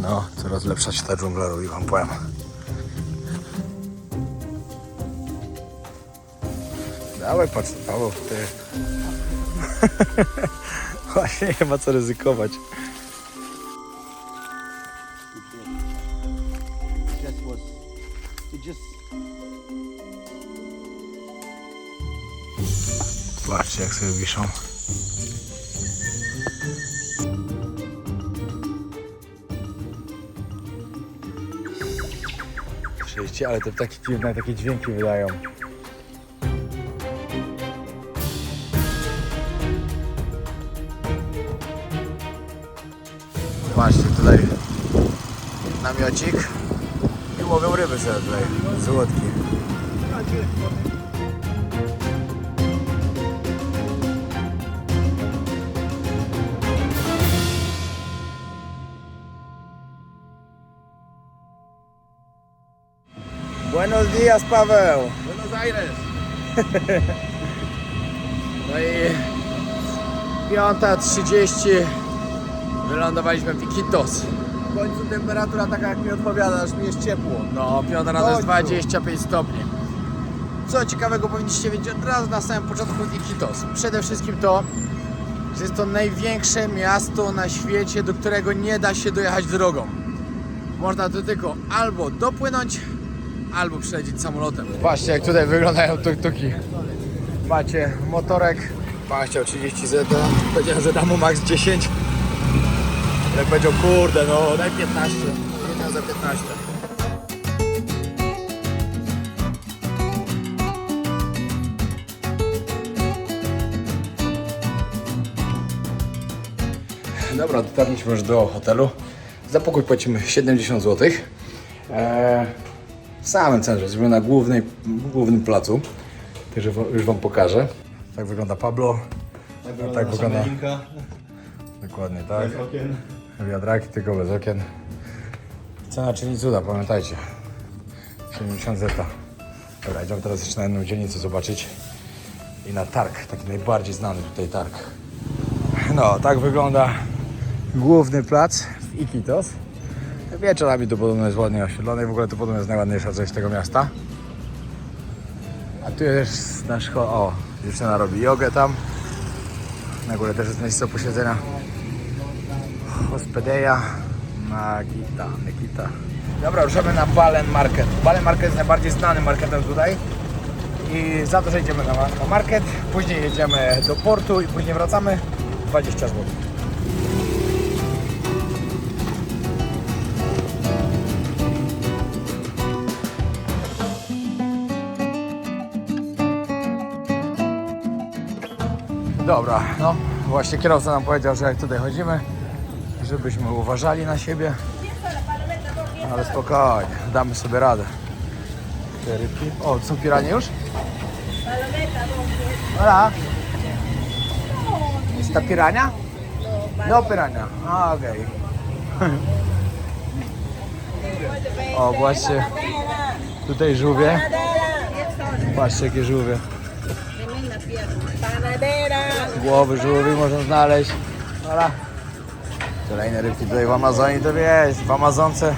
No, coraz lepsza się ta dżungla robi, wam powiem. Dawaj, patrz, Paweł, ty. Właśnie nie ma co ryzykować. Patrzcie, jak sobie wiszą. Słyszycie, ale te ptaki dziwne takie dźwięki wydają. Patrzcie, tutaj namiocik i łowią ryby sobie tutaj z łódki. Buenos días, Paweł! Buenos Aires. No i 5:30 wylądowaliśmy w Iquitos. W końcu temperatura taka jak mi odpowiada, aż mi jest ciepło. No, 5 rano jest Końcu. 25 stopni. Co ciekawego powinniście wiedzieć od razu na samym początku z Iquitos. Przede wszystkim to, że jest to największe miasto na świecie, do którego nie da się dojechać drogą. Można tu tylko albo dopłynąć, albo przelecieć samolotem. Patrzcie, jak tutaj wyglądają tuk-tuki. Macie motorek. Pan chciał 30 zeta, powiedziałem, że dam mu max 10. Jak powiedział, kurde, no daj 15. Jedna za 15. Dobra, dotarliśmy już do hotelu. Za pokój płacimy 70 zł. W samym centrum, jesteśmy na głównym placu. Także już wam pokażę. Tak wygląda Pablo. Tak wygląda. Dokładnie tak. Bez okien. Wiatraki tylko bez okien. Cena czyni cuda, pamiętajcie. 70 zeta. Dobra, idziemy teraz jeszcze na jedną dzielnicę zobaczyć. I na targ, taki najbardziej znany tutaj targ. No, tak wygląda główny plac w Iquitos. Wieczorami tu podobno jest ładnie oświetlone i w ogóle to podobno jest najładniejsza część tego miasta. A tu jest nasz... O, dziewczyna robi jogę tam. Na górze też jest miejsce posiedzenia. Hospedeja Nakita. Dobra, ruszamy na Balen Market. Balen Market jest najbardziej znanym marketem tutaj. I za to, że idziemy na market, później jedziemy do portu i później wracamy, 20 zł. Dobra, no właśnie kierowca nam powiedział, że jak tutaj chodzimy, żebyśmy uważali na siebie. Ale spokojnie, damy sobie radę. Te rybki. O, są piranie już? Hola. Jest ta pirania? No pirania. A, okej. O, właśnie. Tutaj żółwie. Patrzcie, jakie żółwie. Głowy żółwi można znaleźć. Hola. Kolejne rybki tutaj w Amazonii, to wiesz, w Amazonce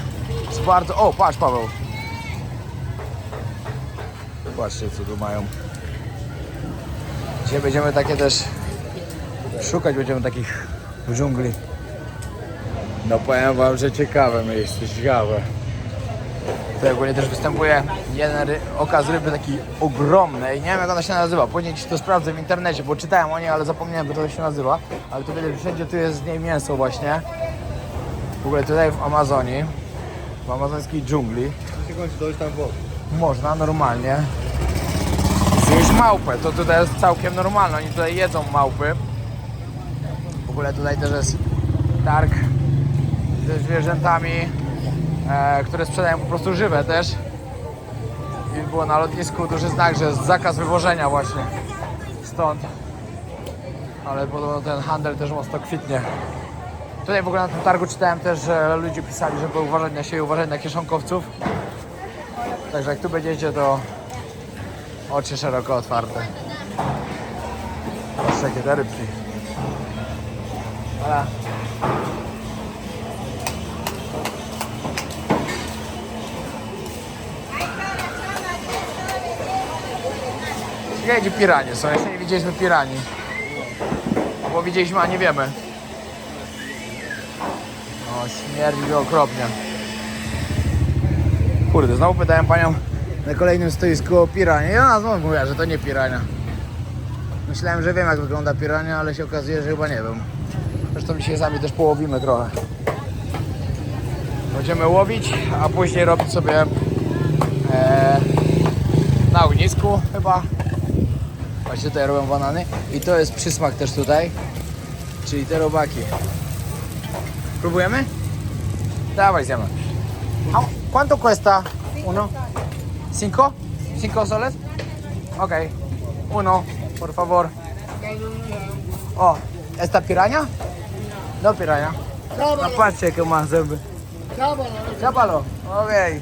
jest bardzo... O, patrz Paweł. Patrzcie, co tu mają. Dzisiaj będziemy takie też szukać, będziemy takich w dżungli. No powiem wam, że ciekawe miejsce, ciekawe. Tutaj ogólnie też występuje jeden okaz ryby taki ogromnej, nie wiem jak ona się nazywa, później ci to sprawdzę w internecie, bo czytałem o niej, ale zapomniałem, jak to się nazywa. Ale tu widać, że wszędzie tu jest z niej mięso właśnie. W ogóle tutaj w Amazonii, w amazońskiej dżungli, się kończy dojść tam w bok. można normalnie zjeść małpę. To tutaj jest całkiem normalne, oni tutaj jedzą małpy. W ogóle tutaj też jest targ ze zwierzętami, które sprzedają po prostu żywe też. I było na lotnisku duży znak, że jest zakaz wywożenia właśnie stąd. Ale podobno ten handel też mocno kwitnie. Tutaj w ogóle na tym targu czytałem też, że ludzie pisali, żeby uważać na siebie, uważać na kieszonkowców. Także jak tu będziecie, to oczy szeroko otwarte. Patrzcie, jakie te rybki. Dobra. Ciekawe, gdzie piranie są. Jeszcze nie widzieliśmy pirani. Albo widzieliśmy, a nie wiemy. O, śmierdzi okropnie. Kurde, znowu pytałem panią na kolejnym stoisku o piranie. I ona znowu mówiła, że to nie pirania. Myślałem, że wiem, jak wygląda pirania, ale się okazuje, że chyba nie wiem. Zresztą dzisiaj sami też połowimy trochę. Będziemy łowić, a później robić sobie na ognisku chyba. Właśnie tutaj robią banany. I to jest przysmak też tutaj. Czyli te robaki. Próbujemy? Dawaj, zjemy. ¿Cuánto cuesta uno? ¿Cinco? ¿Cinco soles? Ok. Uno, por favor. O, ¿esta piraña? No piraña. No patrzcie, jakie ma zęby. Ciapalo. Okej.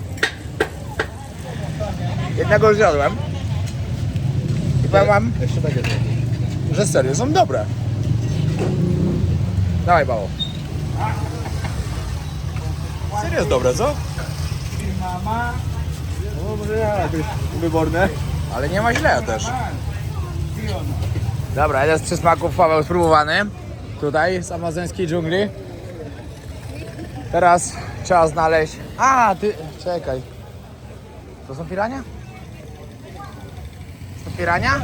Jednego zjadłem. I powiem wam, Jeszcze takie są. że serio są dobre. Dawaj, bało. Serio jest dobre, co? No może jakieś wyborne. Ale nie ma źle też. Dobra, jeden z przysmaków Paweł spróbowany. Tutaj z amazońskiej dżungli. Teraz trzeba znaleźć... A, ty... Czekaj. To są pirania? To pirania?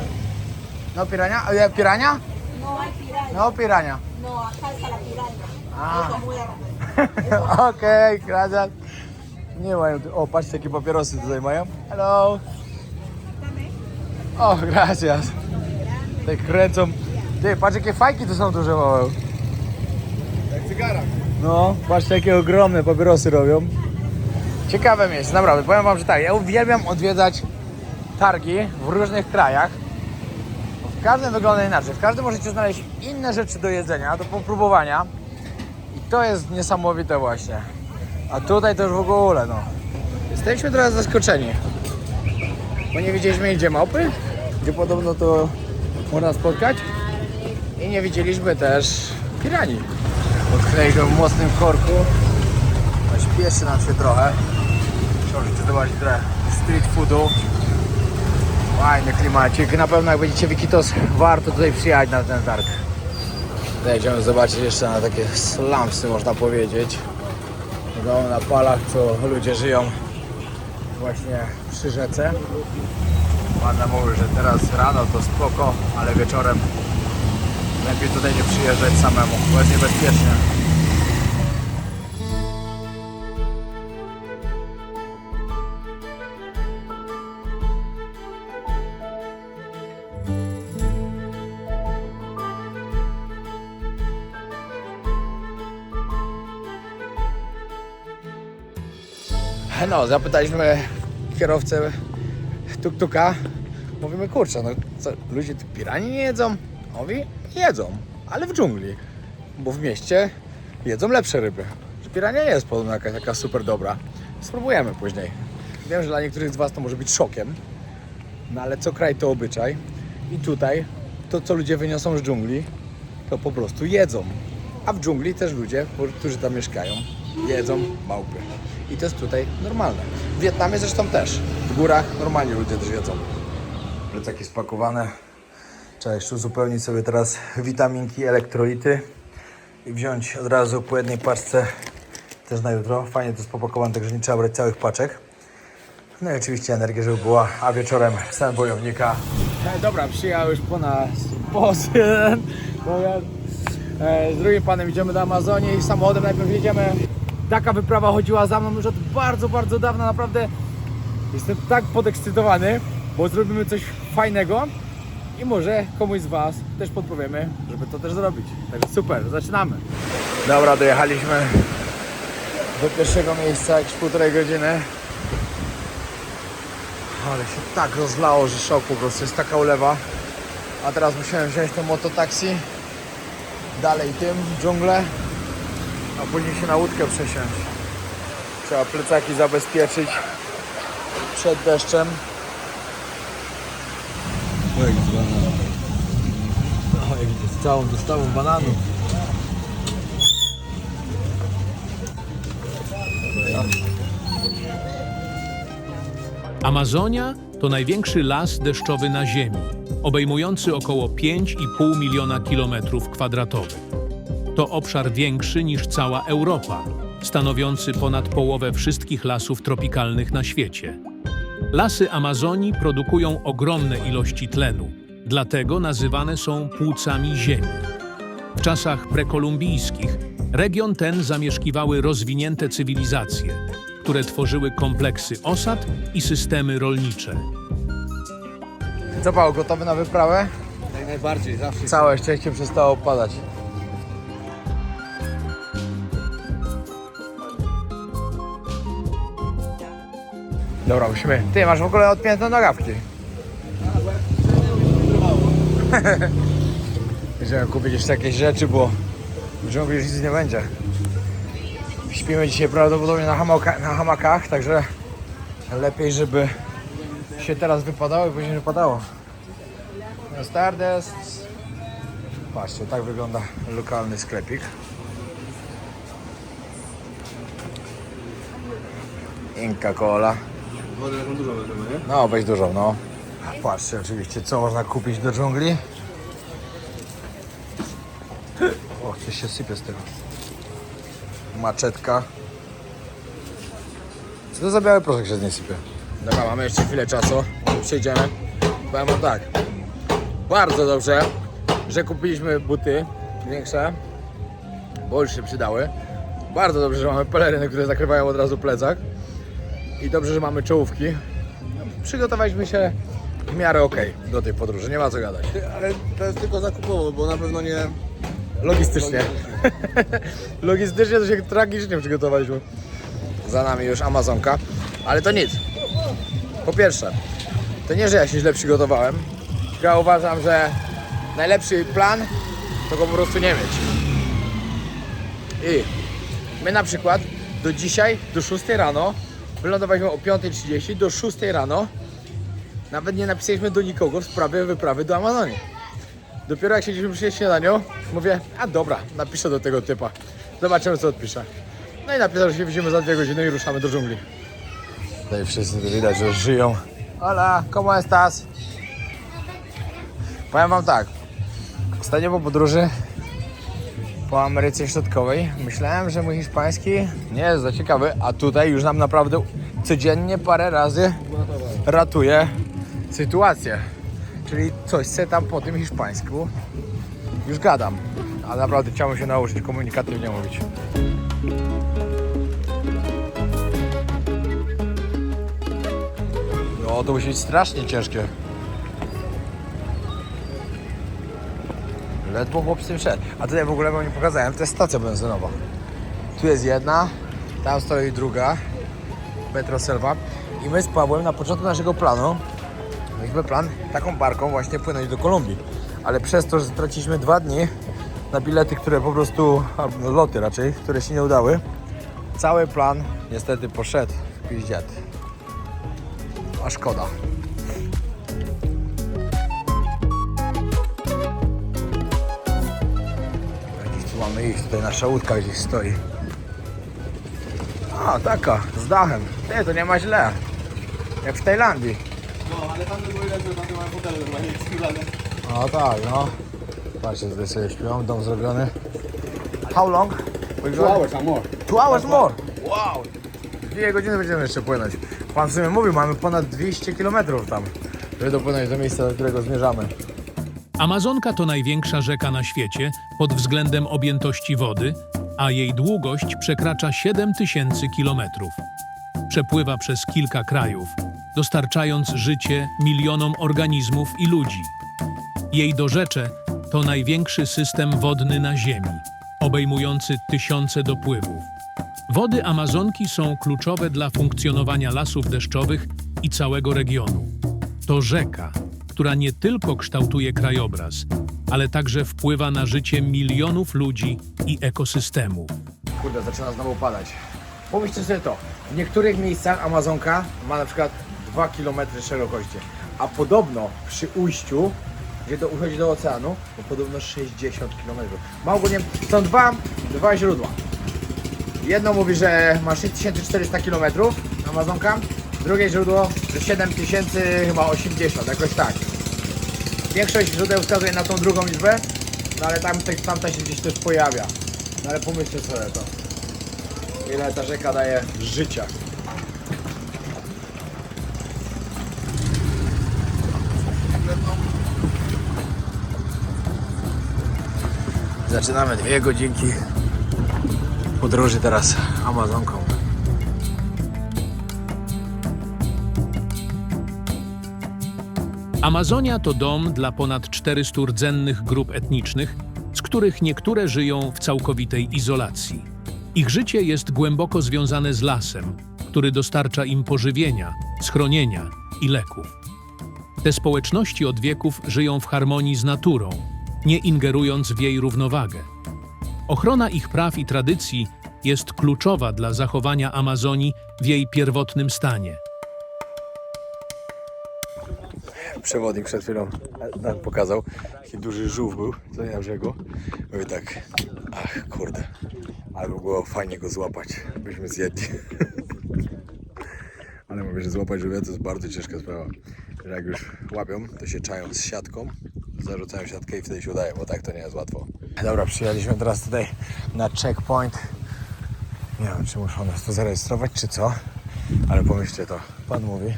No pirania? Pirania? No hay piraña. No pirania. No, acá está la piraña. Ah. Eso muerde. Okej, gracias. Nie mają tu... O, patrzcie, jakie papierosy tutaj mają. Hello. O, gracias. Tak kręcą. Ty, patrz, jakie fajki tu są duże, małe. Jak cygara. No, patrzcie, jakie ogromne papierosy robią. Ciekawe miejsce, naprawdę. Powiem wam, że tak, ja uwielbiam odwiedzać targi w różnych krajach. W każdym wygląda inaczej. W każdym możecie znaleźć inne rzeczy do jedzenia, do popróbowania. I to jest niesamowite właśnie. A tutaj to już w ogóle, no. Jesteśmy trochę zaskoczeni. Bo nie widzieliśmy gdzie małpy, gdzie podobno to można spotkać. I nie widzieliśmy też piranii. Odkleiłem w mocnym korku. No, śpieszy nam się trochę. Możecie zobaczyć trochę street foodu. Fajny klimacik. Na pewno jak będziecie w Iquitos, warto tutaj przyjechać na ten targ. Tutaj idziemy zobaczyć jeszcze na takie slumsy, można powiedzieć. Domy na palach, co ludzie żyją właśnie przy rzece. Wanda mówi, że teraz rano to spoko, ale wieczorem lepiej tutaj nie przyjeżdżać samemu, bo jest niebezpiecznie. No, zapytaliśmy kierowcę tuk-tuka. Mówimy, kurczę, no co, ludzie tu piranii nie jedzą? Mówi, jedzą, ale w dżungli, bo w mieście jedzą lepsze ryby. Że pirania nie jest podobno jakaś taka super dobra. Spróbujemy później. Wiem, że dla niektórych z was to może być szokiem, no ale co kraj to obyczaj. I tutaj to, co ludzie wyniosą z dżungli, to po prostu jedzą. A w dżungli też ludzie, którzy tam mieszkają, jedzą małpy. I to jest tutaj normalne. W Wietnamie zresztą też. W górach normalnie ludzie też jedzą. Plecaki spakowane. Trzeba jeszcze uzupełnić sobie teraz witaminki, elektrolity i wziąć od razu po jednej paczce też na jutro. Fajnie to jest popakowane, także nie trzeba brać całych paczek. No i oczywiście energię, żeby była, a wieczorem sen bojownika. Dobra, przyjechał już po nas boss jeden. Z drugim panem idziemy do Amazonii. Samochodem najpierw jedziemy. Taka wyprawa chodziła za mną już od bardzo, bardzo dawna. Naprawdę jestem tak podekscytowany, bo zrobimy coś fajnego i może komuś z was też podpowiemy, żeby to też zrobić. Także super, zaczynamy. Dobra, dojechaliśmy do pierwszego miejsca, jakieś 1,5 godziny. Ale się tak rozlało, że szok po prostu, jest taka ulewa. A teraz musiałem wziąć to mototaksi, dalej tym, w dżunglę, a później się na łódkę przesiąść. Trzeba plecaki zabezpieczyć przed deszczem. O, jak widzicie, z całą dostawą bananu. Amazonia to największy las deszczowy na Ziemi, obejmujący około 5,5 miliona kilometrów kwadratowych. To obszar większy niż cała Europa, stanowiący ponad połowę wszystkich lasów tropikalnych na świecie. Lasy Amazonii produkują ogromne ilości tlenu, dlatego nazywane są płucami Ziemi. W czasach prekolumbijskich region ten zamieszkiwały rozwinięte cywilizacje, które tworzyły kompleksy osad i systemy rolnicze. Co Paweł, gotowy na wyprawę? Jak najbardziej, zawsze. Całe szczęście przestało padać. Dobra, musimy... Ty, masz w ogóle odpięte nogawki. Będziemy kupić jeszcze jakieś rzeczy, bo w dżungli już nic nie będzie. Śpimy dzisiaj prawdopodobnie na hamakach, także lepiej, żeby się teraz wypadało i później wypadało. Stardust. Patrzcie, tak wygląda lokalny sklepik. Inka Cola. Wodę taką dużą będziemy, nie? No, weź dużo, no. Patrzcie oczywiście, co można kupić do dżungli. O, coś się sypie z tego. Maczetka. Co to za biały proszek się z niej sypie? Dobra, mamy jeszcze chwilę czasu. Przejdziemy. Powiem wam tak. Bardzo dobrze, że kupiliśmy buty większe, bo już się przydały. Bardzo dobrze, że mamy peleryny, które zakrywają od razu plecak. I dobrze, że mamy czołówki. Przygotowaliśmy się w miarę okej do tej podróży, nie ma co gadać. Ale to jest tylko zakupowo, bo na pewno nie... Logistycznie. Logistycznie to się tragicznie przygotowaliśmy. Za nami już Amazonka, ale to nic. Po pierwsze, to nie, że ja się źle przygotowałem. Ja uważam, że najlepszy plan to go po prostu nie mieć. I my na przykład do dzisiaj, do 6 rano, wylądowaliśmy o 5:30, do 6 rano nawet nie napisaliśmy do nikogo w sprawie wyprawy do Amazonii. Dopiero jak siedzieliśmy przy śniadaniu, mówię, a dobra, napiszę do tego typa. Zobaczymy, co odpisze. No i napisał, że się widzimy za 2 godziny i ruszamy do dżungli. Tutaj wszyscy widać, że żyją. Hola, ¿cómo estás? Powiem wam tak, ostatnio po podróży po Ameryce Środkowej myślałem, że mój hiszpański nie jest za ciekawy, a tutaj już nam naprawdę codziennie parę razy ratuje sytuację. Czyli coś se tam po tym hiszpańsku już gadam, ale naprawdę chciałbym się nauczyć komunikatywnie mówić. No to musi być strasznie ciężkie. Ledwo chłop z tym szedł. A tutaj w ogóle wam nie pokazałem, to jest stacja benzynowa. Tu jest jedna, tam stoi druga, Petroselva. I my z Pawłem na początku naszego planu mieliśmy plan taką barką właśnie płynąć do Kolumbii. Ale przez to, że straciliśmy 2 dni na bilety, które po prostu, albo loty raczej, które się nie udały, cały plan niestety poszedł w piździat. A szkoda. Gdzieś tu mamy iść, tutaj nasza łódka gdzieś stoi. A, taka, z dachem. Nie, to nie ma źle. Jak w Tajlandii. No, ale tam były lepsze, tam mają hotele normalnie skórzane. O tak, no. Patrzcie, tutaj sobie śpią, dom zrobiony. How long? 2 hours and more. 2 hours more. Wow. 2 godziny będziemy jeszcze płynąć. Pan w sumie mówił, mamy ponad 200 km tam, żeby dopłynąć do miejsca, do którego zmierzamy. Amazonka to największa rzeka na świecie pod względem objętości wody, a jej długość przekracza 7000 kilometrów. Przepływa przez kilka krajów, dostarczając życie milionom organizmów i ludzi. Jej dorzecze to największy system wodny na Ziemi, obejmujący tysiące dopływów. Wody Amazonki są kluczowe dla funkcjonowania lasów deszczowych i całego regionu. To rzeka, która nie tylko kształtuje krajobraz, ale także wpływa na życie milionów ludzi i ekosystemów. Kurde, zaczyna znowu padać. Pomyślcie sobie to, w niektórych miejscach Amazonka ma na przykład 2 km szerokości, a podobno przy ujściu, gdzie to uchodzi do oceanu, to podobno 60 km. Ma ogólnie, są dwa źródła. Jedno mówi, że ma 6400 km Amazonka, Drugie źródło 7080, jakoś tak. Większość źródeł wskazuje na tą drugą liczbę, no ale tamta się gdzieś też pojawia. No ale pomyślcie sobie to. Ile ta rzeka daje życia. Zaczynamy 2 godzinki podróży teraz Amazonką. Amazonia to dom dla ponad 400 rdzennych grup etnicznych, z których niektóre żyją w całkowitej izolacji. Ich życie jest głęboko związane z lasem, który dostarcza im pożywienia, schronienia i leków. Te społeczności od wieków żyją w harmonii z naturą, nie ingerując w jej równowagę. Ochrona ich praw i tradycji jest kluczowa dla zachowania Amazonii w jej pierwotnym stanie. Przewodnik przed chwilą nam pokazał, jaki duży żółw był, co nie na brzegu. Mówię tak, ach kurde, ale by było fajnie go złapać, byśmy zjedli. Ale mówię, że złapać żółwia to jest bardzo ciężka sprawa. Że jak już łapią, to się czają z siatką, zarzucają siatkę i wtedy się udaje, bo tak to nie jest łatwo. Dobra, przyjechaliśmy teraz tutaj na checkpoint. Nie wiem, czy muszą nas tu zarejestrować, czy co, ale pomyślcie to, pan mówi,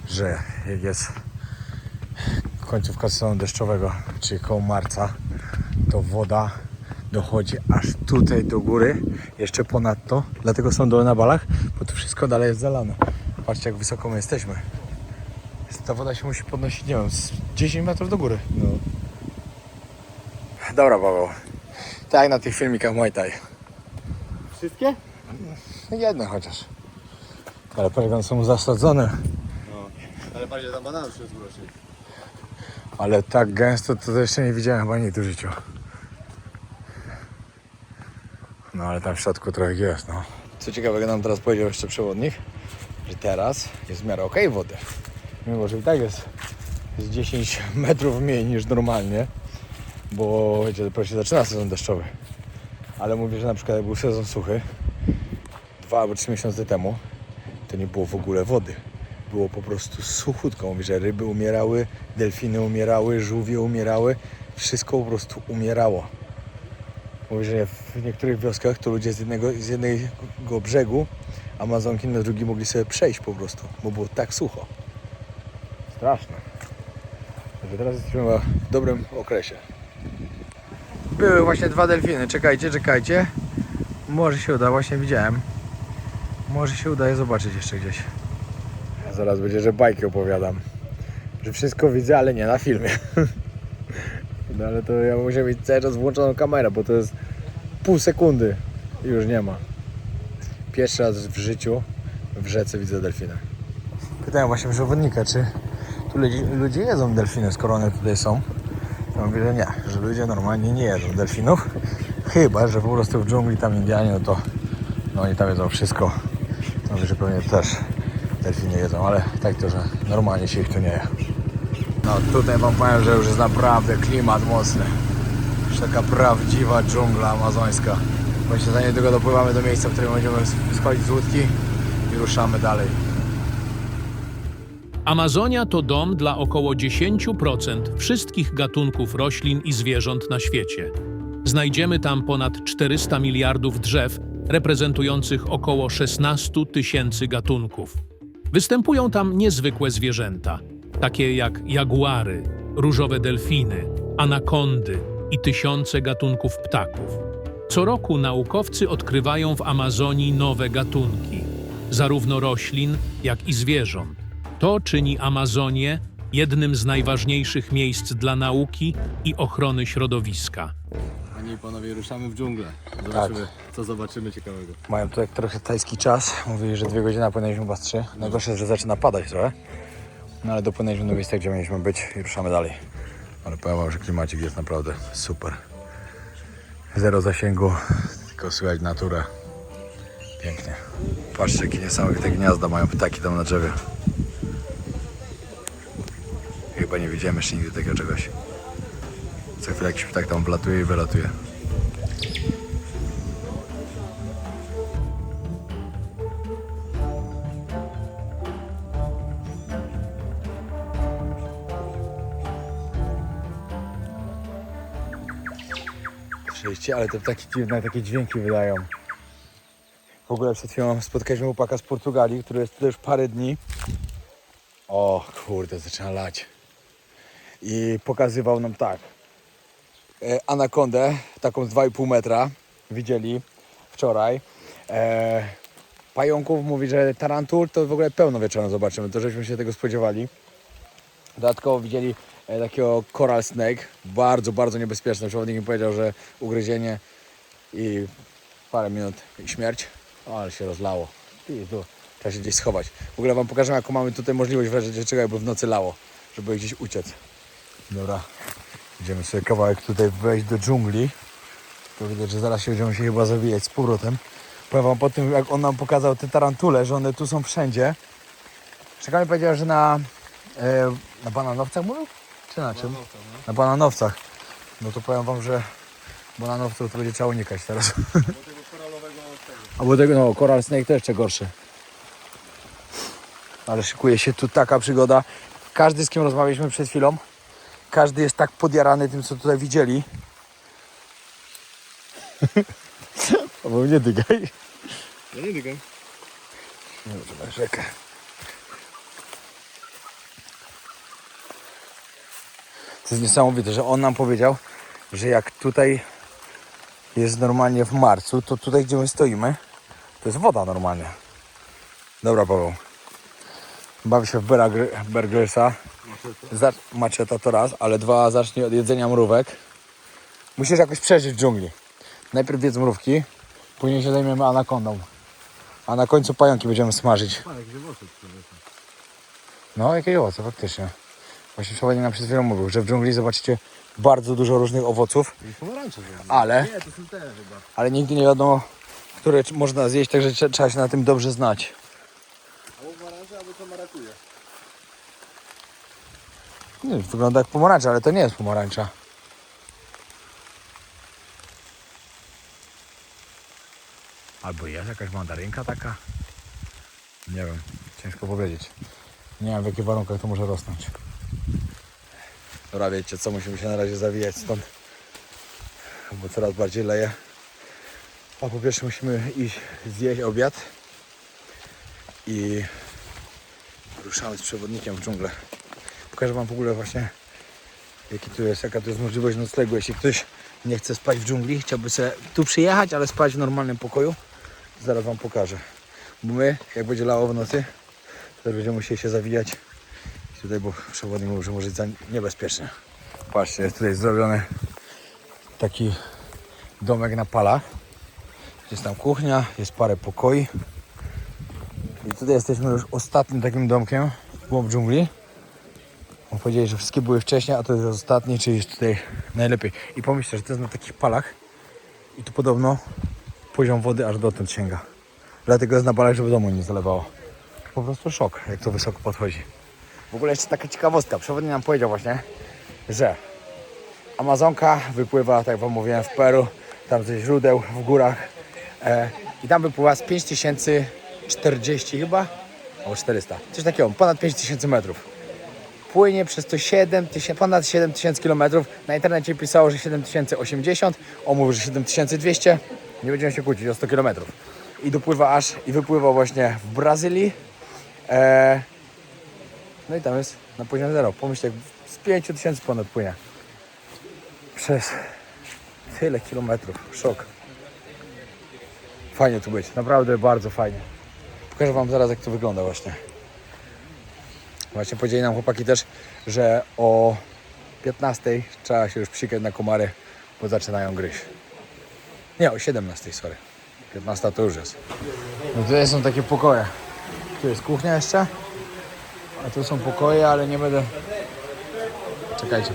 że jak jest końcówka sezonu deszczowego, czyli koło marca, to woda dochodzi aż tutaj do góry, jeszcze ponadto, dlatego są doły na balach, bo tu wszystko dalej jest zalane. Patrzcie, jak wysoko my jesteśmy. Ta woda się musi podnosić, nie wiem, z 10 metrów do góry. No. Dobra, Paweł. Tak jak na tych filmikach Muay Thai. Wszystkie? Jedne chociaż. Ale polegam są zasadzone. No, ale bardziej tam bananów się zgłosi. Ale tak gęsto to jeszcze nie widziałem chyba nigdy w życiu. No ale tam w środku trochę jest, no. Co ciekawego nam teraz powiedział jeszcze przewodnik, że teraz jest w miarę okej wody. Mimo, że i tak jest 10 metrów mniej niż normalnie, bo wiecie, dopiero się zaczyna sezon deszczowy. Ale mówię, że na przykład jak był sezon suchy, 2 albo 3 miesiące temu, to nie było w ogóle wody. Było po prostu suchutko. Mówi, że ryby umierały, delfiny umierały, żółwie umierały. Wszystko po prostu umierało. Mówi, że w niektórych wioskach to ludzie z jednego brzegu Amazonki na drugi mogli sobie przejść po prostu, bo było tak sucho. Straszne. Także teraz jesteśmy w dobrym okresie. Były właśnie 2 delfiny. Czekajcie. Może się uda, właśnie widziałem. Może się udaje zobaczyć jeszcze gdzieś. Zaraz będzie, że bajki opowiadam. Że wszystko widzę, ale nie na filmie. No ale to ja muszę mieć cały czas włączoną kamerę, bo to jest pół sekundy i już nie ma. Pierwszy raz w życiu w rzece widzę delfiny. Pytałem właśnie przewodnika, czy tu ludzie jedzą delfiny, skoro one tutaj są. Ja mówię, że nie, że ludzie normalnie nie jedzą delfinów. Chyba, że po prostu w dżungli tam Indianie, no to no oni tam jedzą wszystko. Mówię, że pewnie też delfiny jedzą, ale tak to, że normalnie się ich tu nie je. No tutaj wam powiem, że już jest naprawdę klimat mocny. Już taka prawdziwa dżungla amazońska. Właśnie za niedługo dopływamy do miejsca, w którym będziemy schodzić z łódki i ruszamy dalej. Amazonia to dom dla około 10% wszystkich gatunków roślin i zwierząt na świecie. Znajdziemy tam ponad 400 miliardów drzew, reprezentujących około 16 000 gatunków. Występują tam niezwykłe zwierzęta, takie jak jaguary, różowe delfiny, anakondy i tysiące gatunków ptaków. Co roku naukowcy odkrywają w Amazonii nowe gatunki, zarówno roślin, jak i zwierząt. To czyni Amazonię jednym z najważniejszych miejsc dla nauki i ochrony środowiska. Panie i panowie, ruszamy w dżunglę. Co zobaczymy ciekawego. Mają tu jak trochę tajski czas. Mówili, że 2 godziny, a płynęliśmy chyba 3. Najgorsze jest, że zaczyna padać trochę. No ale dopłynęliśmy do miejsca, gdzie mieliśmy być i ruszamy dalej. Ale powiem wam, że klimacik jest naprawdę super. Zero zasięgu, tylko słychać naturę. Pięknie. Patrzcie, jakie niesamowite gniazda mają ptaki tam na drzewie. Chyba nie widziałem jeszcze nigdy takiego czegoś. Co chwilę jakiś ptak tam wlatuje i wylatuje. słyszeliście, ale te ptaki dziwne takie dźwięki wydają. W ogóle przed chwilą spotkaliśmy chłopaka z Portugalii, który jest tu już parę dni. O kurde, zaczyna lać. I pokazywał nam tak. Anakondę, taką z 2,5 metra. Widzieli wczoraj. Pająków mówi, że tarantul to w ogóle pełno wieczorem zobaczymy. To żeśmy się tego spodziewali. Dodatkowo widzieli takiego coral snake. Bardzo, bardzo niebezpieczny. Przewodnik mi powiedział, że ugryzienie i parę minut i śmierć. O, ale się rozlało. I tu trzeba się gdzieś schować. W ogóle wam pokażę, jaką mamy tutaj możliwość w razie czego, jakby w nocy lało, żeby gdzieś uciec. Dobra, idziemy sobie kawałek tutaj wejść do dżungli. To widać, że zaraz się będziemy się chyba zawijać z powrotem. Powiem wam po tym, jak on nam pokazał te tarantule, że one tu są wszędzie. Czekaj, mi powiedział, że na bananowcach mówił? Czy na czym? Na bananowcach. No to powiem wam, że bananowców to będzie trzeba unikać teraz. Albo tego, no, coral snake to jeszcze gorszy. Ale szykuje się tu taka przygoda. Każdy, z kim rozmawialiśmy przed chwilą, każdy jest tak podjarany tym, co tutaj widzieli. Albo nie dygaj. Ja nie dygam. Dobrze, rzekę. To jest niesamowite, że on nam powiedział, że jak tutaj jest normalnie w marcu, to tutaj, gdzie my stoimy, to jest woda normalnie. Dobra, Paweł. Bawi się w Bear Grylsa. Maczeta to raz, ale dwa, zacznie od jedzenia mrówek. Musisz jakoś przeżyć w dżungli. Najpierw jedz mrówki, później się zajmiemy anakondą. A na końcu pająki będziemy smażyć. No, jakieś owoce, faktycznie. Właśnie przewodnik nam przed chwilą mówił, że w dżungli zobaczycie bardzo dużo różnych owoców. Ale Nie, to są te chyba. ale nigdy nie wiadomo, które można zjeść, także trzeba się na tym dobrze znać. Albo pomarańcza, albo to marakuje. Nie, wygląda jak pomarańcza, ale to nie jest pomarańcza. Albo jest jakaś mandarynka taka? Nie wiem, ciężko powiedzieć. Nie wiem, w jakich warunkach to może rosnąć. Dobra, wiecie co, musimy się na razie zawijać stąd, bo coraz bardziej leje. A po pierwsze musimy iść zjeść obiad i ruszamy z przewodnikiem w dżunglę. Pokażę wam w ogóle właśnie, jaka tu jest możliwość noclegu. Jeśli ktoś nie chce spać w dżungli, chciałby sobie tu przyjechać, ale spać w normalnym pokoju, zaraz wam pokażę. Bo my, jak będzie lało w nocy, to będziemy musieli się zawijać. I tutaj, bo przewodnik mówił, że może być za niebezpiecznie. Patrzcie, jest tutaj zrobiony taki domek na palach. Jest tam kuchnia, jest parę pokoi. I tutaj jesteśmy już ostatnim takim domkiem w głąb dżungli. On powiedzieli, że wszystkie były wcześniej, a to jest ostatni, czyli jest tutaj najlepiej. I pomyślcie, że to jest na takich palach i tu podobno poziom wody aż dotąd sięga. Dlatego jest na palach, żeby domu nie zalewało. Po prostu szok, jak to wysoko podchodzi. W ogóle jeszcze taka ciekawostka. Przewodnik nam powiedział właśnie, że Amazonka wypływa, tak jak wam mówiłem, w Peru, tam ze źródeł w górach i tam wypływa z 5040 chyba, albo 400, coś takiego, ponad 5000 metrów. Płynie przez to ponad 7000 km. Na internecie pisało, że 7080, on mówi, że 7200. Nie będziemy się kłócić o 100 km. I dopływa aż i wypływa właśnie w Brazylii. No i tam jest na poziomie zero. Pomyślcie, z 5000 ponad płynie. Przez tyle kilometrów. Szok. Fajnie tu być. Naprawdę bardzo fajnie. Pokażę wam zaraz, jak to wygląda właśnie. Właśnie powiedzieli nam chłopaki też, że o 15 trzeba się już psikać na komary, bo zaczynają gryźć. Nie, o 17, sorry. 15 to już jest. No tutaj są takie pokoje. Tu jest kuchnia jeszcze. A tu są pokoje, ale nie będę... Czekajcie.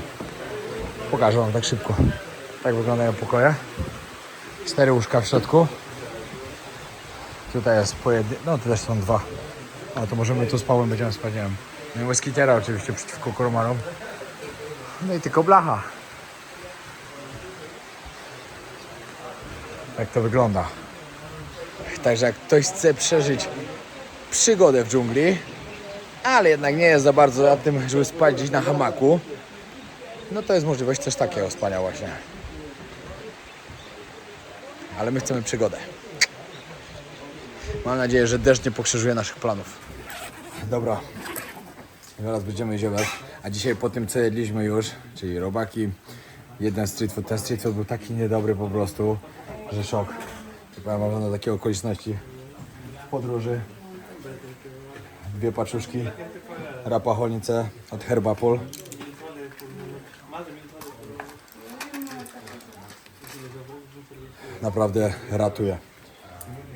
Pokażę wam tak szybko. Tak wyglądają pokoje. 4 łóżka w środku. Tutaj jest no tu też są 2. A to możemy tu z Pawłem będziemy spać, nie wiem. No i moskitiera oczywiście przeciwko komarom. No i tylko blacha. Tak to wygląda. Także jak ktoś chce przeżyć przygodę w dżungli, ale jednak nie jest za bardzo za tym, żeby spać gdzieś na hamaku, no to jest możliwość też takiego spania właśnie. ale my chcemy przygodę. Mam nadzieję, że deszcz nie pokrzyżuje naszych planów. Dobra, zaraz będziemy ziewać, a dzisiaj po tym co jedliśmy już, czyli robaki, jeden street food, ten street food był taki niedobry po prostu, że szok. Powiem wam, że na takie okoliczności w podróży 2 paczuszki rapacholice od Herbapol. Naprawdę ratuje.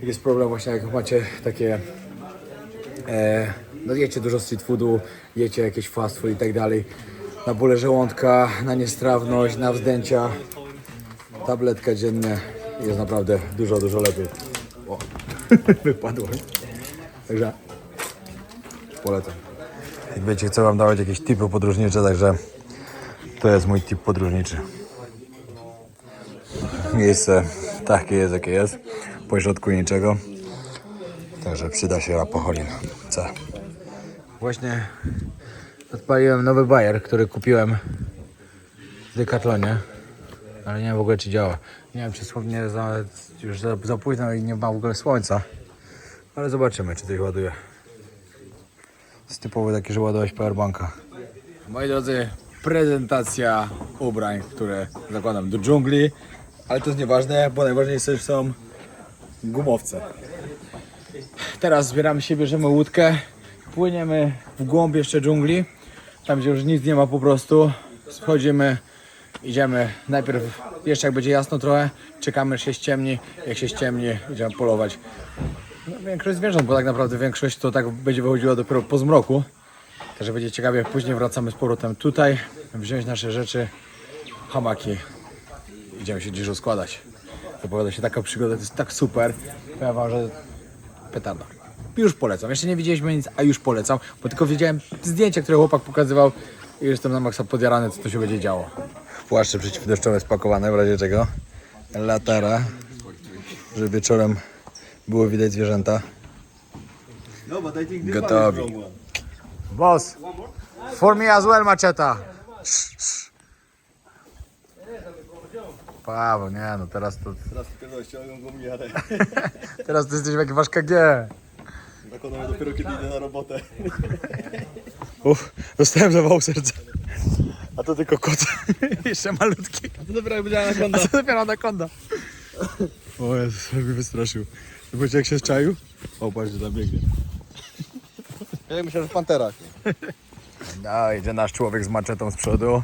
Jest problem właśnie, jak macie takie no jecie dużo street foodu, jecie jakieś fast food i tak dalej, na bóle żołądka, na niestrawność, na wzdęcia, tabletka dziennie jest naprawdę dużo, dużo lepiej. O, wypadło. Także polecam. Jak wiecie, chcę wam dawać jakieś tipy podróżnicze, także to jest mój tip podróżniczy. Miejsce takie jest, jakie jest, po środku niczego, także przyda się rapocholin C. Właśnie odpaliłem nowy bajer, który kupiłem w Decathlonie, ale nie wiem w ogóle czy działa. Nie wiem, czy słownie już za późno i nie ma w ogóle słońca, ale zobaczymy, czy to ich ładuje. Jest typowy taki, że ładować powerbanka. Moi drodzy, prezentacja ubrań, które zakładam do dżungli, ale to jest nieważne, bo najważniejsze są gumowce. Teraz zbieramy się, bierzemy łódkę, płyniemy w głąb jeszcze dżungli, tam gdzie już nic nie ma po prostu. Schodzimy, idziemy najpierw, jeszcze jak będzie jasno trochę, czekamy aż się ściemni, jak się ściemni, idziemy polować. No, większość zwierząt, bo tak naprawdę większość to tak będzie wychodziła dopiero po zmroku. Także będzie ciekawie, później wracamy z powrotem tutaj, wziąć nasze rzeczy, hamaki, idziemy się dziś rozkładać. Zapowiada się taka przygoda, to jest tak super. Powiem wam, że petarda. Już polecam. Jeszcze nie widzieliśmy nic, a już polecam, bo tylko widziałem zdjęcia, które chłopak pokazywał i jestem na maksa podjarany, co to się będzie działo. Płaszcze przeciwdeszczowe spakowane w razie czego. Latara, żeby wieczorem było widać zwierzęta. Gotowi. Boss, for me as well, macheta. Paweł, nie no, teraz to... Teraz ściągam go miarę. Teraz to jesteś jak wasz KG. Zakładam dopiero kiedy idę na robotę. Uff, dostałem zawał serca. A to tylko kot. Jeszcze malutki. To dopiero będzie anakonda. A to dopiero anakonda. O Jezus, mnie wystraszył. Zobaczcie jak się czaił? O, patrzcie, tam biegnie. Ja myślę, że w panterach. No, idzie nasz człowiek z maczetą z przodu.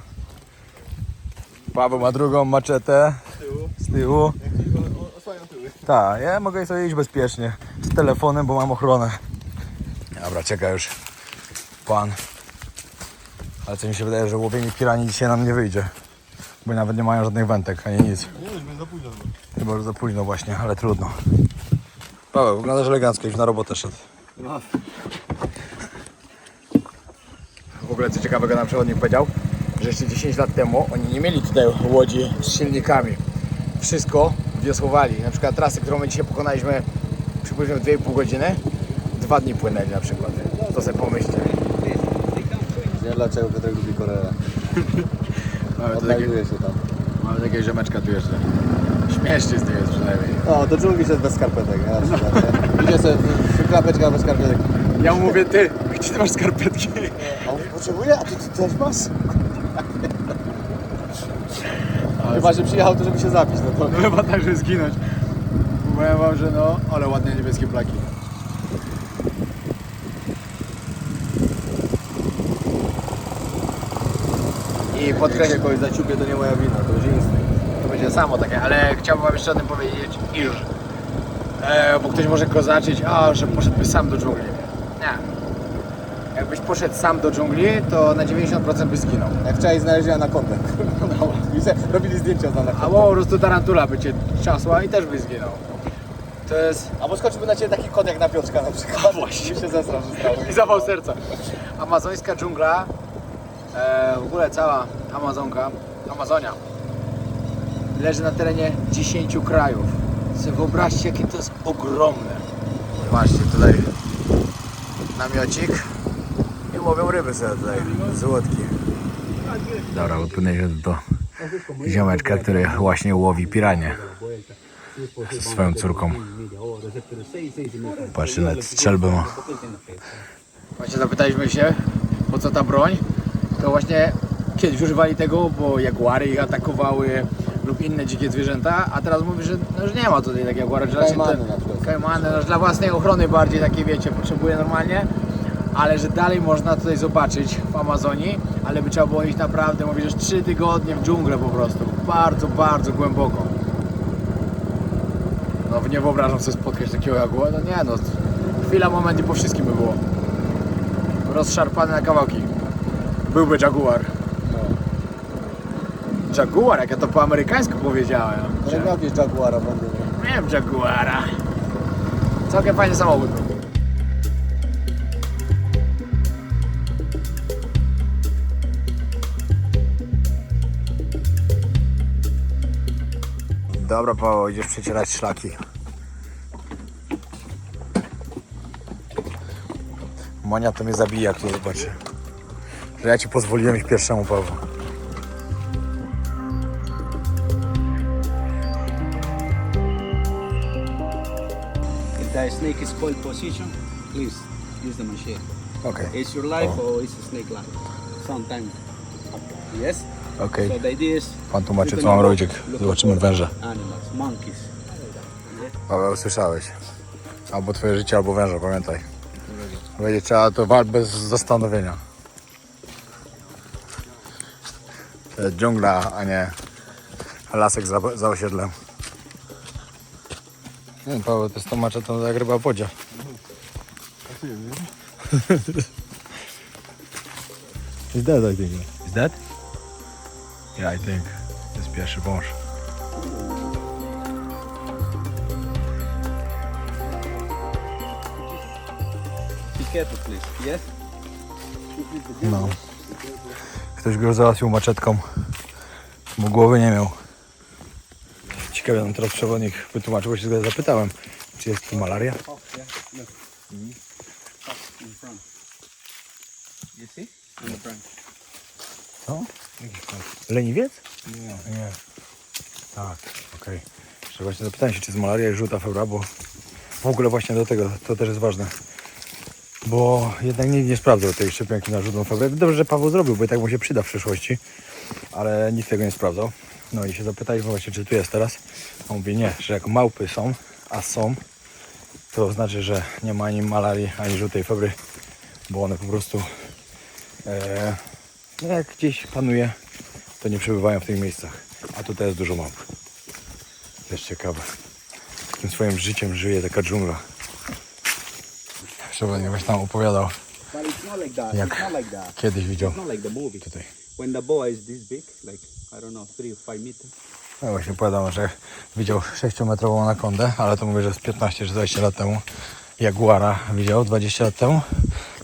Paweł ma drugą maczetę z tyłu. Osłaniam tyły. Tak, ja mogę sobie iść bezpiecznie z telefonem, bo mam ochronę. Dobra, czeka już pan. Ale co mi się wydaje, że łowienie piranii dzisiaj nam nie wyjdzie. Bo nawet nie mają żadnych wędek, ani nic. Nie, już będzie za późno. Chyba, że za późno właśnie, ale trudno. Paweł, wyglądasz elegancko, już na robotę szedł. No. W ogóle co ciekawego nam przewodnik powiedział, że jeszcze 10 lat temu oni nie mieli tutaj łodzi z silnikami. Wszystko wiosłowali. Na przykład trasę, którą my dzisiaj pokonaliśmy, przypuśćmy 2,5 godziny, 2 dni płynęli na przykład. To sobie pomyślcie. Nie dlaczego Piotrek lubi Koreę. Odnajduje się tam. Mamy takiego ziomeczka tu jeszcze. Śmiesznie z tym jest przynajmniej. O, do dżungli szedł bez skarpetek. Idzie sobie w klapeczka bez skarpetek. Ja mu mówię, ty, gdzie ty masz skarpetki? A on potrzebuje? A ty też masz? Chyba, że przyjechał to, żeby się zabić. No to... Chyba tak, żeby zginąć. Powiem wam, że no, ale ładne niebieskie plaki. I podkreślę, kogoś zaciupię, to nie moja wina, to będzie instynkt. to będzie samo takie, ale chciałbym wam jeszcze o tym powiedzieć, iż bo ktoś może go zacząć, że poszedłby sam do dżungli. Nie. Jakbyś poszedł sam do dżungli, to na 90% byś zginął. Jak wczoraj znaleźli anakondę. No. Robili zdjęcia z anakondą. Albo po prostu tarantula by cię ciasła i też byś zginął. To jest... Albo skoczyłby na ciebie taki kot jak na Piotrka na przykład. Właśnie. się zesrał, że stało. I zawał serca. Amazońska dżungla, w ogóle cała Amazonia, leży na terenie 10 krajów. Sobie wyobraźcie, jakie to jest ogromne. Zobaczcie, tutaj namiocik i łowią ryby sobie tutaj z łódki. Dobra, odpłynęliśmy do ziomeczka, który właśnie łowi piranie. ze swoją córką. Patrzcie, nawet strzelbę ma. Właśnie zapytaliśmy się, po co ta broń. To właśnie kiedyś używali tego, bo jaguary ich atakowały lub inne dzikie zwierzęta, a teraz mówi, że no już nie ma tutaj takich jaguarów, że raczej kajmany, no, dla własnej ochrony bardziej takie, wiecie, potrzebuje normalnie, ale że dalej można tutaj zobaczyć w Amazonii, ale by trzeba było iść naprawdę, mówię, że 3 tygodnie w dżunglę po prostu, bardzo, bardzo głęboko. No nie wyobrażam sobie spotkać takiego jaguara, no nie no, chwila, moment i po wszystkim by było. Rozszarpany na kawałki. Byłby jaguar. Jaguar, jak ja to po amerykańsku powiedziałem. Jakieś Jaguara będę. Miałem Jaguara. Całkiem fajny samochód. Dobra, Paweł, idziesz przecierać szlaki. Monia to mnie zabija, jak to zobaczy. Że ja ci pozwoliłem iść pierwszemu, Paweł. If the snake is coiled position, please use the machine. Okej, It's your life or it's a snake life. Sometimes. Yes? okej. So the idea is Pan tłumaczy, co mam robić, jak zobaczymy węża. animals, monkeys. Paweł, słyszałeś. Albo twoje życie, albo węża, pamiętaj. Będzie trzeba to walczyć bez zastanowienia. To jest dżungla, a nie lasek za osiedlem. Nie, Paweł, to jest to macza, to jak ryba w wodzie. He's dead, I think. He's dead? Yeah, I think. To jest pierwszy wąż. Be careful, please. Yes? No. Ktoś go załatwił maczetką, bo głowy nie miał. Ciekawe, nam teraz przewodnik wytłumaczył, bo się go zapytałem, czy jest tu malaria? You see? In the front. Co? Leniwiec? Nie. Tak, okej. Jeszcze właśnie zapytałem się, czy jest malaria i żółta feura, bo w ogóle właśnie do tego, to też jest ważne. Bo jednak nikt nie sprawdzał tej szczepionki na żółtą febrę. Dobrze, że Paweł zrobił, bo i tak mu się przyda w przyszłości. Ale nikt tego nie sprawdzał. No i się zapytaliśmy właśnie, czy tu jest teraz. On mówi nie, że jak małpy są, a są, to znaczy, że nie ma ani malarii, ani żółtej febry. Bo one po prostu no jak gdzieś panuje, to nie przebywają w tych miejscach. A tutaj jest dużo małp. Też ciekawe. Takim swoim życiem żyje taka dżungla. Przewodnik właśnie tam opowiadał, But it's not like that. jak It's not like that. kiedyś widział It's not like the movie. tutaj. When the boa is this big, like, I don't know, 3 or 5 meters. No właśnie opowiadał, że widział 6-metrową anakondę, ale to mówię, że z 15 czy 20 lat temu. Jaguara widział 20 lat temu.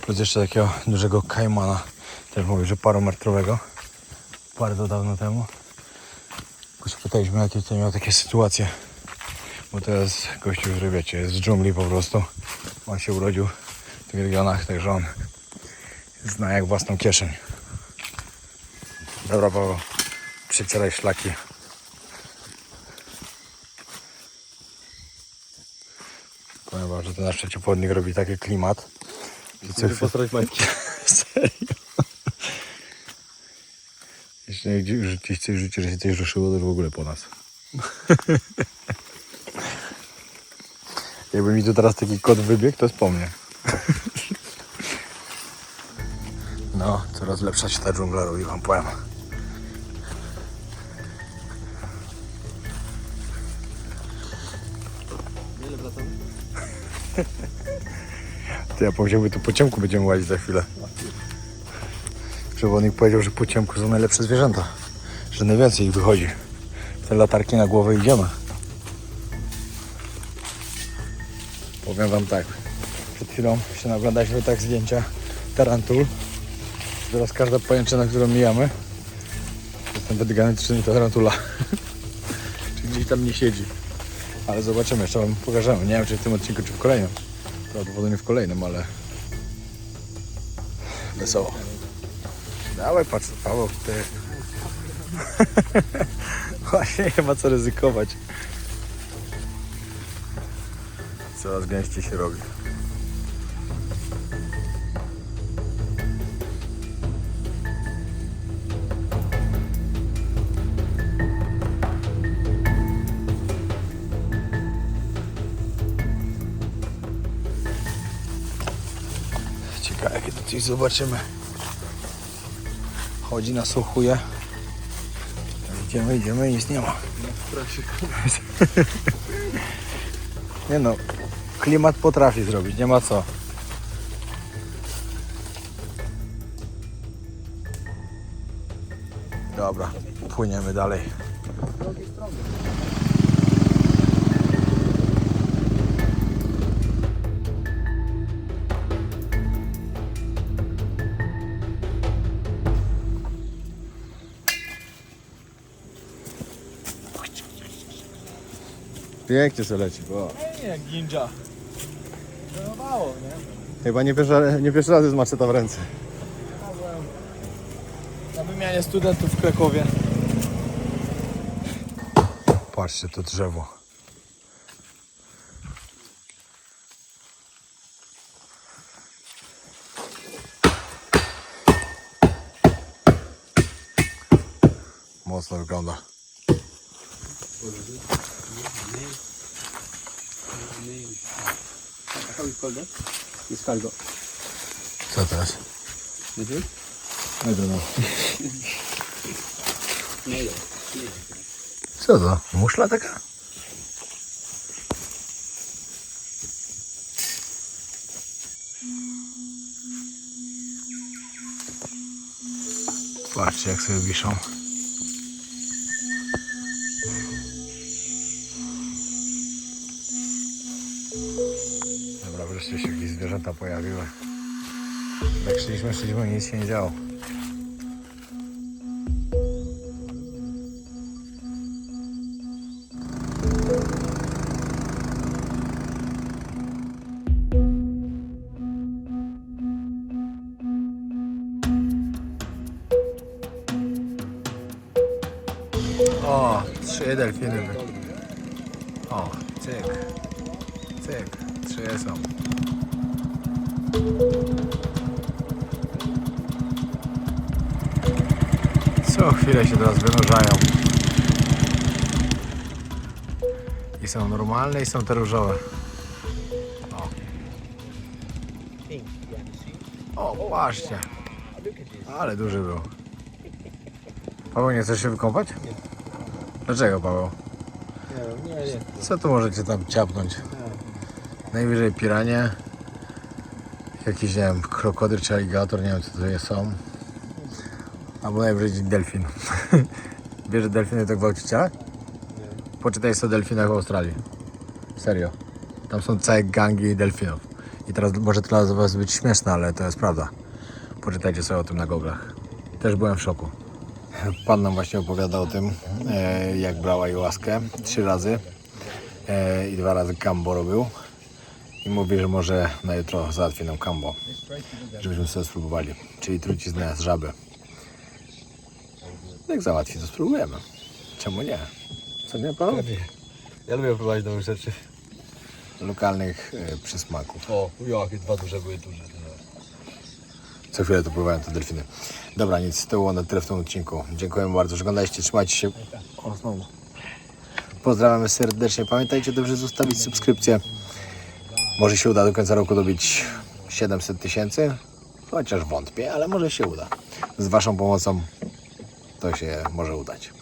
Plus jeszcze takiego dużego kajmana. Też mówię, że parometrowego. Bardzo dawno temu. Tylko się pytaliśmy, jakie tutaj miał takie sytuacje. Bo to jest gościu, który wiecie, jest z dżungli po prostu. On się urodził w tych regionach, także on zna jak własną kieszeń. Dobra, Paweł, przecieraj szlaki. Powiem wam, że ten nasz przeciwpłodnik robi taki klimat. Chcę posrać majtki. Serio? Jeśli nie życie, że się coś ruszyło, to w ogóle po nas. Jakby mi tu teraz taki kot wybiegł, to jest po mnie. No, coraz lepsza się ta dżungla robi, wam powiem. Ile wracamy? Ty, ja powiedział, tu po ciemku będziemy łazić za chwilę. Przewodnik powiedział, że po ciemku są najlepsze zwierzęta. Że najwięcej ich wychodzi. Te latarki na głowę idziemy. Powiem wam tak. Przed chwilą się naglądaliśmy tak zdjęcia tarantul. Teraz każda pajęczyna, którą mijamy, jest ten gigantyczny tarantula. Czy gdzieś tam nie siedzi. Ale zobaczymy, jeszcze wam pokażemy. Nie wiem, czy w tym odcinku, czy w kolejnym. Prawdopodobnie w kolejnym, ale wesoło. Dawaj, patrz, Paweł, ty. Właśnie nie ma co ryzykować. Coraz gęściej się robi. Ciekawe, jakie to coś zobaczymy. Chodzi, nasłuchuje. Idziemy i nic nie ma. Nie no, klimat potrafi zrobić, nie ma co. Dobra, płyniemy dalej. Pięknie sobie leci, bo. Jak ninja. Zanowało, nie? Chyba nie pierwszy raz jest maczeta w ręce. Na wymianie studentów w Krakowie. Patrzcie, to drzewo. Mocno wygląda. How you call that? It's cargo. Co teraz? Is it? I don't know. Nail. Co to? Muszla taka? Patrzcie, jak sobie wiszą. Dobra, wreszcie się jakieś zwierzęta pojawiły. Jak szliśmy, nic się nie działo. O, 3 delfiny. O, cyk. Cyk. 3 są. Co chwilę się teraz wynurzają. I są normalne, i są te różowe. O, patrzcie. Ale duży był. Paweł, nie chcesz się wykąpać? Dlaczego, Paweł? Nie. Co tu możecie tam ciapnąć? Najwyżej piranie. Jakiś, nie wiem, krokodyl czy aligator, nie wiem co to są. Albo najwyżej delfin. Wiesz, że delfiny to gwałciciele? Poczytaj sobie o delfinach w Australii. Serio. Tam są całe gangi delfinów. I teraz może to dla was być śmieszne, ale to jest prawda. Poczytajcie sobie o tym na goglach. Też byłem w szoku. Pan nam właśnie opowiada o tym, jak brał ayahuaskę 3 razy i 2 razy kambo robił. I mówi, że może na jutro załatwi nam kambo, żebyśmy sobie spróbowali. Czyli truciznę z żaby. Jak załatwi, to spróbujemy. Czemu nie? Co nie, Paweł? Ja lubię próbować nowych rzeczy. Lokalnych przysmaków. O, jakie 2 duże były duże. Co chwilę to pływają te delfiny. Dobra, nic, to było na tyle w tym odcinku. Dziękujemy bardzo, że oglądaliście. Trzymajcie się. O, znowu. Pozdrawiamy serdecznie. Pamiętajcie dobrze zostawić subskrypcję. Może się uda do końca roku dobić 700 000. Chociaż wątpię, ale może się uda. Z waszą pomocą to się może udać.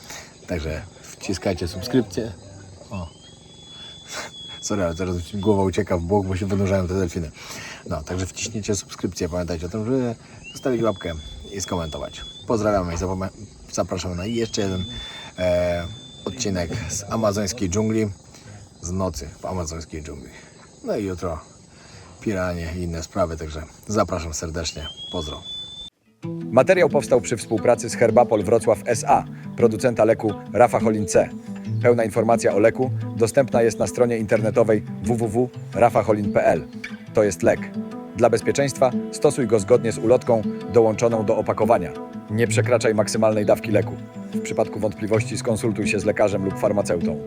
Także wciskajcie subskrypcję. O. Sorry, ale teraz głowa ucieka w bok, bo się wynurzają te delfiny. No, także wciśnijcie subskrypcję. Pamiętajcie o tym, żeby zostawić łapkę i skomentować. Pozdrawiamy i zapraszamy na jeszcze jeden odcinek z amazońskiej dżungli. Z nocy w amazońskiej dżungli. No i jutro piranie i inne sprawy, także zapraszam serdecznie. Pozdro. Materiał powstał przy współpracy z Herbapol Wrocław S.A., producenta leku Rafacholin C. Pełna informacja o leku dostępna jest na stronie internetowej www.rafacholin.pl. To jest lek. Dla bezpieczeństwa stosuj go zgodnie z ulotką dołączoną do opakowania. Nie przekraczaj maksymalnej dawki leku. W przypadku wątpliwości skonsultuj się z lekarzem lub farmaceutą.